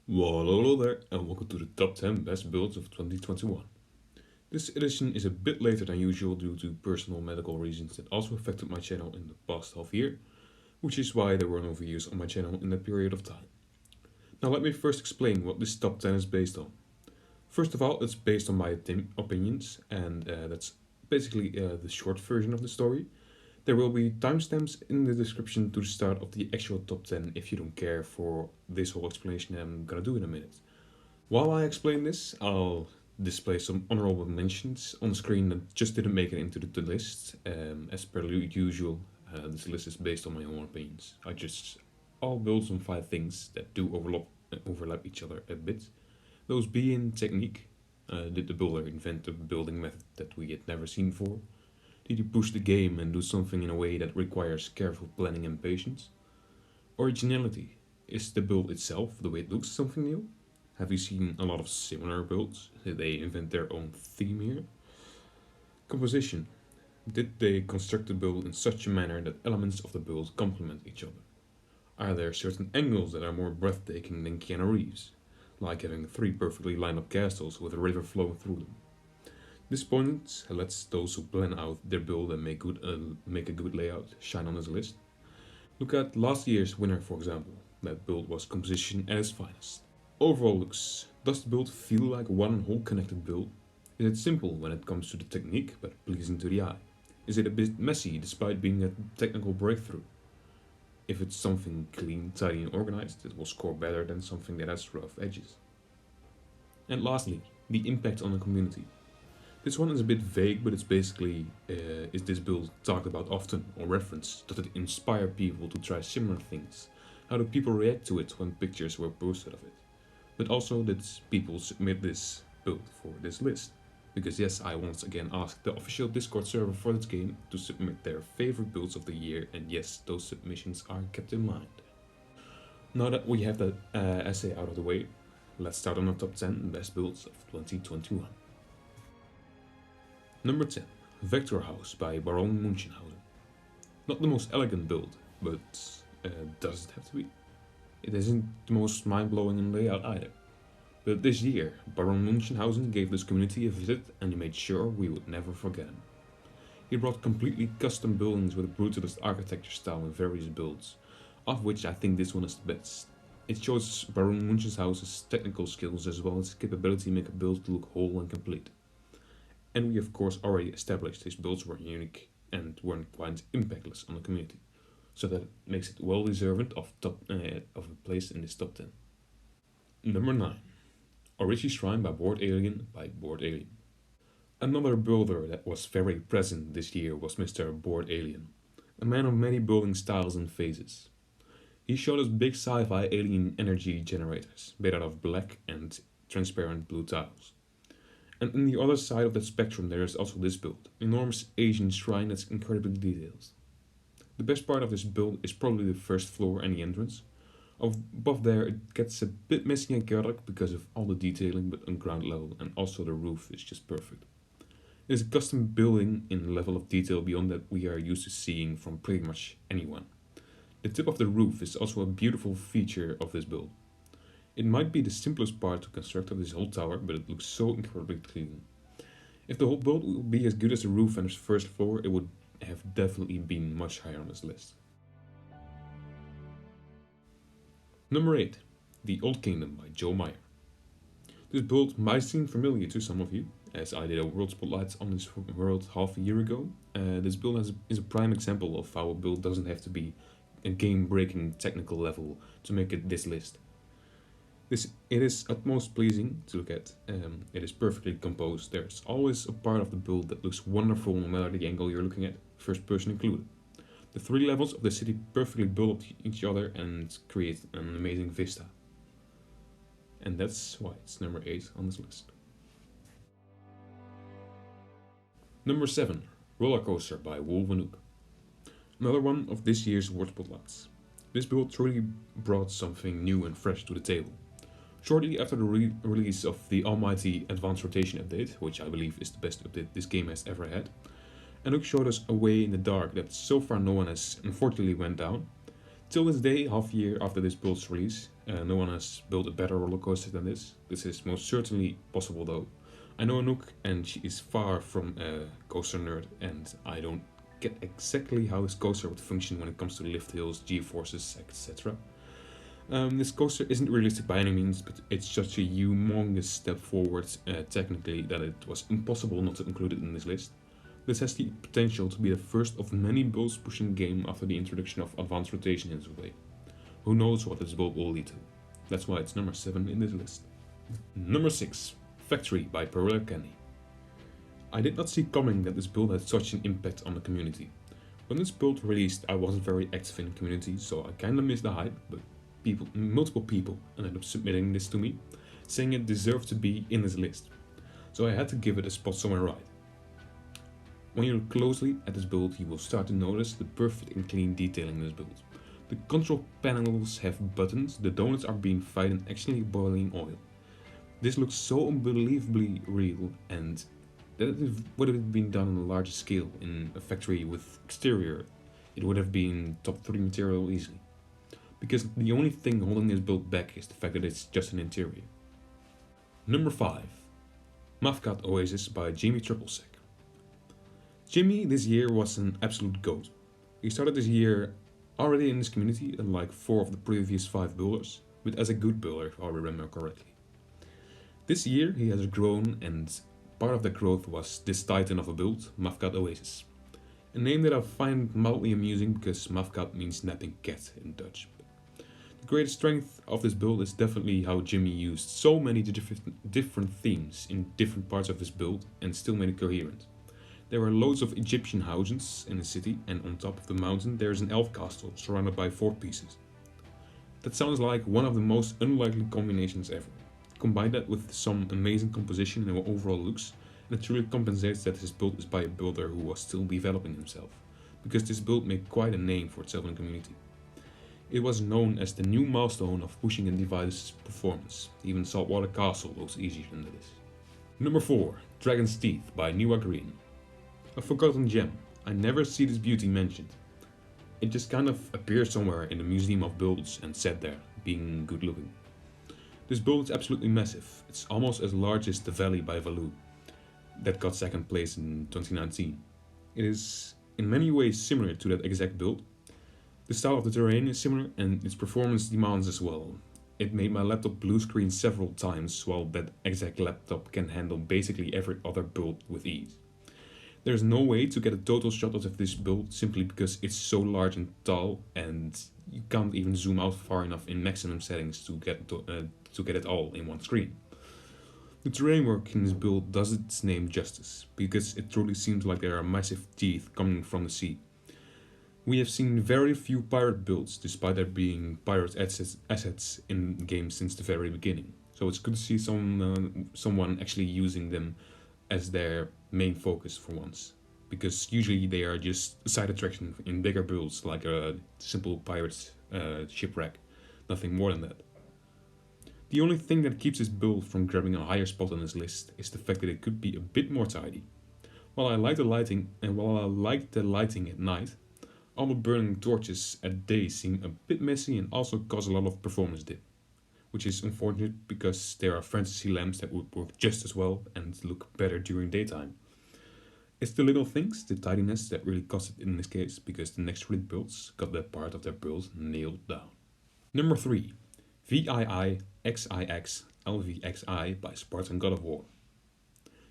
Well, hello there, and welcome to the top 10 best builds of 2021. This edition is a bit later than usual due to personal medical reasons that also affected my channel in the past half year, which is why there were no videos on my channel in that period of time. Now, let me first explain what this top 10 is based on. First of all, it's based on my opinions, and that's basically the short version of the story. There will be timestamps in the description to the start of the actual top 10 if you don't care for this whole explanation I'm gonna do in a minute. While I explain this, I'll display some honorable mentions on the screen that just didn't make it into the list. As per usual, this list is based on my own opinions. I'll build some 5 things that do overlap each other a bit. Those being technique. Did the builder invent a building method that we had never seen before? Did he push the game and do something in a way that requires careful planning and patience? Originality. Is the build itself, the way it looks, something new? Have you seen a lot of similar builds? Did they invent their own theme here? Composition. Did they construct the build in such a manner that elements of the build complement each other? Are there certain angles that are more breathtaking than Keanu Reeves? Like having 3 perfectly lined up castles with a river flowing through them. This point lets those who plan out their build and make a good layout shine on this list. Look at last year's winner, for example. That build was composition at its finest. Overall looks. Does the build feel like one whole connected build? Is it simple when it comes to the technique but pleasing to the eye? Is it a bit messy despite being a technical breakthrough? If it's something clean, tidy and organized, it will score better than something that has rough edges. And lastly, the impact on the community. This one is a bit vague, but it's basically, is this build talked about often or referenced? Does it inspire people to try similar things? How do people react to it when pictures were posted of it? But also, did people submit this build for this list? Because yes, I once again asked the official Discord server for this game to submit their favorite builds of the year, and yes, those submissions are kept in mind. Now that we have that essay out of the way, let's start on the top 10 best builds of 2021. Number 10, Vector House by Baron Munchausen. Not the most elegant build, but does it have to be? It isn't the most mind-blowing in layout either. But this year, Baron Munchausen gave this community a visit and he made sure we would never forget him. He brought completely custom buildings with a brutalist architecture style in various builds, of which I think this one is the best. It shows Baron Munchausen's technical skills as well as his capability to make a build look whole and complete. And we of course already established his builds were unique and weren't quite impactless on the community, so that makes it well deserved of a place in this top 10. Number 9, Origi Shrine by Bored Alien by Bored Alien. Another builder that was very present this year was Mr. Bored Alien, a man of many building styles and phases. He showed us big sci-fi alien energy generators made out of black and transparent blue tiles. And on the other side of that spectrum there is also this build, enormous Asian shrine that's incredibly detailed. The best part of this build is probably the first floor and the entrance. Above there it gets a bit messy and chaotic because of all the detailing, but on ground level and also the roof is just perfect. It is a custom building in a level of detail beyond that we are used to seeing from pretty much anyone. The tip of the roof is also a beautiful feature of this build. It might be the simplest part to construct of this whole tower, but it looks so incredibly clean. If the whole build would be as good as the roof and the first floor, it would have definitely been much higher on this list. Number 8, The Old Kingdom by Joe Meyer. This build might seem familiar to some of you, as I did a world spotlight on this world half a year ago. This build is a prime example of how a build doesn't have to be a game-breaking technical level to make it this list. It is utmost pleasing to look at. It is perfectly composed. There's always a part of the build that looks wonderful no matter the angle you're looking at, first person included. The 3 levels of the city perfectly build up each other and create an amazing vista. And that's why it's number 8 on this list. Number 7, Roller Coaster by Wolvenook. Another one of this year's World Spotlights. This build truly brought something new and fresh to the table. Shortly after the release of the almighty Advanced Rotation update, which I believe is the best update this game has ever had, Anouk showed us a way in the dark that so far no one has unfortunately went down. Till this day, half a year after this build's release, no one has built a better roller coaster than this. This is most certainly possible though. I know Anouk and she is far from a coaster nerd, and I don't get exactly how this coaster would function when it comes to lift hills, G-forces, etc. This coaster isn't realistic by any means, but it's such a humongous step forward technically that it was impossible not to include it in this list. This has the potential to be the first of many builds pushing the game after the introduction of advanced rotation into play. Who knows what this build will lead to. That's why it's number 7 in this list. Number 6. Factory by Perilla Candy. I did not see coming that this build had such an impact on the community. When this build released, I wasn't very active in the community, so I kinda missed the hype, but multiple people ended up submitting this to me, saying it deserved to be in this list. So I had to give it a spot somewhere right. When you look closely at this build, you will start to notice the perfect and clean detailing in this build. The control panels have buttons, the donuts are being fried in actually boiling oil. This looks so unbelievably real, and that it would have been done on a larger scale in a factory with exterior, it would have been top 3 material easily. Because the only thing holding this build back is the fact that it's just an interior. Number 5. Mafkat Oasis by Jimmy Triplesec. Jimmy this year was an absolute goat. He started this year already in this community, unlike 4 of the previous 5 builders, but as a good builder if I remember correctly. This year he has grown, and part of that growth was this titan of a build, Mafkat Oasis. A name that I find mildly amusing because Mafkat means napping cat in Dutch. The greatest strength of this build is definitely how Jimmy used so many different themes in different parts of his build and still made it coherent. There are loads of Egyptian houses in the city, and on top of the mountain there is an elf castle surrounded by fort pieces. That sounds like one of the most unlikely combinations ever. Combine that with some amazing composition and overall looks, and it truly compensates that this build is by a builder who was still developing himself, because this build made quite a name for itself in the community. It was known as the new milestone of pushing a device's performance. Even Saltwater Castle looks easier than this. Number 4. Dragon's Teeth by Niwa Green. A forgotten gem. I never see this beauty mentioned. It just kind of appears somewhere in the Museum of Builds and sat there, being good looking. This build is absolutely massive. It's almost as large as the Valley by Valoo, that got second place in 2019. It is in many ways similar to that exact build. The style of the terrain is similar and its performance demands as well. It made my laptop blue screen several times, while that exact laptop can handle basically every other build with ease. There's no way to get a total shot of this build simply because it's so large and tall, and you can't even zoom out far enough in maximum settings to get it all in one screen. The terrain work in this build does its name justice, because it truly seems like there are massive teeth coming from the sea. We have seen very few pirate builds, despite there being pirate assets in games since the very beginning. So it's good to see someone actually using them as their main focus for once, because usually they are just a side attraction in bigger builds like a simple pirate shipwreck, nothing more than that. The only thing that keeps this build from grabbing a higher spot on this list is the fact that it could be a bit more tidy. While I like the lighting at night, all the burning torches at day seem a bit messy and also cause a lot of performance dip, which is unfortunate because there are fantasy lamps that would work just as well and look better during daytime. It's the little things, the tidiness, that really cost it in this case, because the next release builds got that part of their build nailed down. Number 3. VII XIX LVXI by Spartan God of War.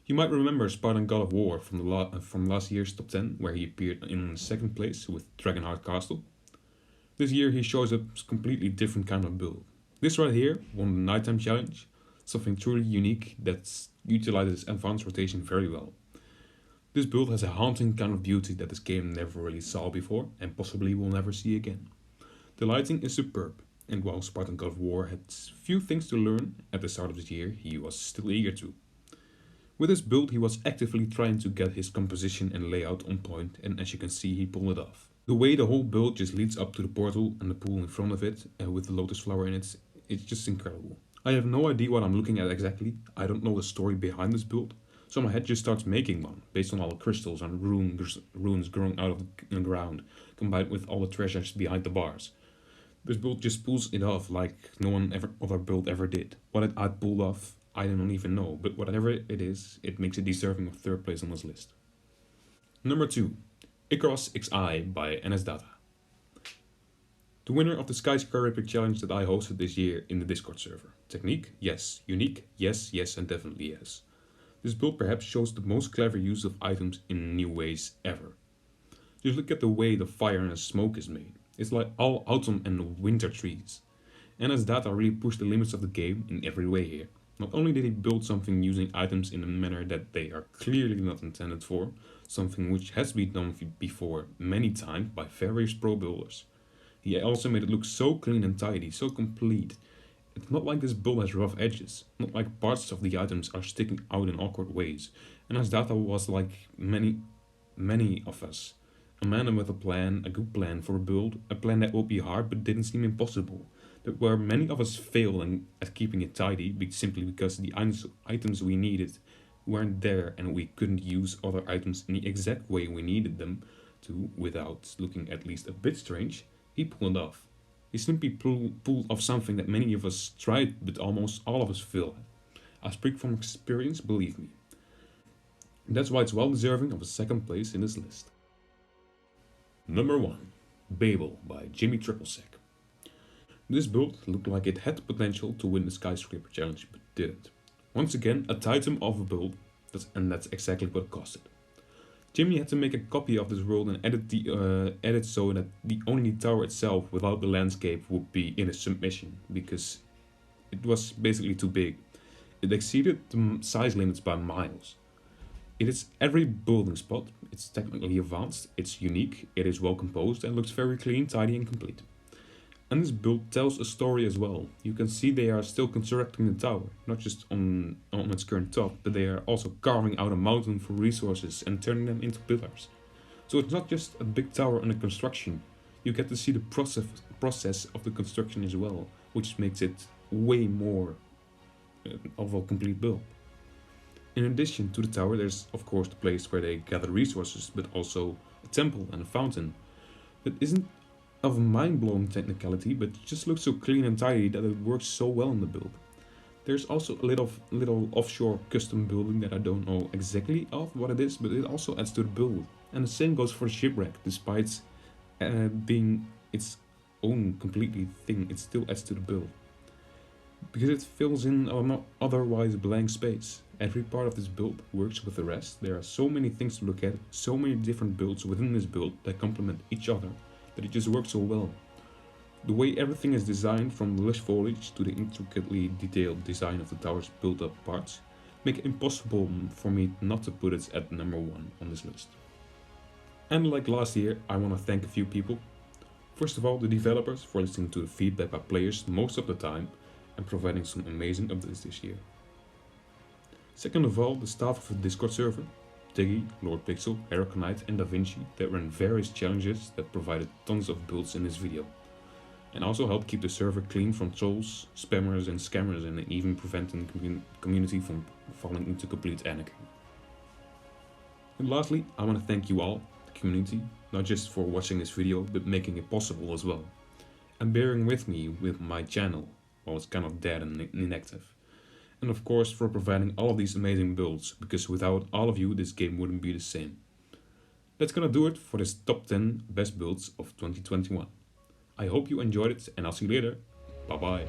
You might remember Spartan God of War from last year's top 10, where he appeared in second place with Dragonheart Castle. This year he shows up a completely different kind of build. This right here won the Nighttime Challenge, something truly unique that utilizes advanced rotation very well. This build has a haunting kind of beauty that this game never really saw before and possibly will never see again. The lighting is superb, and while Spartan God of War had few things to learn at the start of this year, he was still eager to. With this build he was actively trying to get his composition and layout on point, and as you can see he pulled it off. The way the whole build just leads up to the portal and the pool in front of it, with the lotus flower in it, it's just incredible. I have no idea what I'm looking at exactly. I don't know the story behind this build, so my head just starts making one, based on all the crystals and runes growing out of the ground, combined with all the treasures behind the bars. This build just pulls it off like no one other build ever did. What I pulled off, I don't even know, but whatever it is, it makes it deserving of third place on this list. Number 2, Icarus XI by NSData. The winner of the Skyscraper challenge that I hosted this year in the Discord server. Technique? Yes. Unique? Yes, yes, and definitely yes. This build perhaps shows the most clever use of items in new ways ever. Just look at the way the fire and the smoke is made. It's like all autumn and winter trees. NSData really pushed the limits of the game in every way here. Not only did he build something using items in a manner that they are clearly not intended for, something which has been done before many times by various pro builders. He also made it look so clean and tidy, so complete. It's not like this build has rough edges, not like parts of the items are sticking out in awkward ways. NSData was like many of us. A man with a plan, a good plan for a build, a plan that would be hard but didn't seem impossible. But where many of us fail at keeping it tidy simply because the items we needed weren't there and we couldn't use other items in the exact way we needed them to without looking at least a bit strange, he pulled it off. He simply pulled off something that many of us tried but almost all of us failed at. I speak from experience, believe me. That's why it's well deserving of a second place in this list. Number 1, Babel by Jimmy Triplesec. This build looked like it had the potential to win the Skyscraper challenge, but didn't. Once again, a titan of a build, and that's exactly what it costed. Jimmy had to make a copy of this world and edit so that the only tower itself without the landscape would be in a submission, because it was basically too big. It exceeded the size limits by miles. It is every building spot, it's technically advanced, it's unique, it is well composed and looks very clean, tidy and complete. And this build tells a story as well. You can see they are still constructing the tower, not just on its current top, but they are also carving out a mountain for resources and turning them into pillars. So it's not just a big tower under construction, you get to see the process of the construction as well, which makes it way more of a complete build. In addition to the tower, there's of course the place where they gather resources, but also a temple and a fountain. That isn't of a mind-blowing technicality, but it just looks so clean and tidy that it works so well in the build. There's also a little offshore custom building that I don't know exactly of what it is, but it also adds to the build. And the same goes for the shipwreck, despite being its own completely thing, it still adds to the build. Because it fills in a not otherwise blank space. Every part of this build works with the rest. There are so many things to look at, so many different builds within this build that complement each other, that it just works so well. The way everything is designed, from the lush foliage to the intricately detailed design of the tower's built-up parts, make it impossible for me not to put it at number 1 on this list. And like last year, I want to thank a few people. First of all, the developers for listening to the feedback by players most of the time and providing some amazing updates this year. Second of all, the staff of the Discord server, Tiggy, Lord Pixel, Eric Knight and DaVinci, that ran various challenges that provided tons of builds in this video, and also helped keep the server clean from trolls, spammers and scammers, and even preventing the community from falling into complete anarchy. And lastly, I want to thank you all, the community, not just for watching this video, but making it possible as well, and bearing with me with my channel while it's kind of dead and inactive. And of course for providing all of these amazing builds, because without all of you this game wouldn't be the same. That's gonna do it for this top 10 best builds of 2021. I hope you enjoyed it and I'll see you later. Bye bye.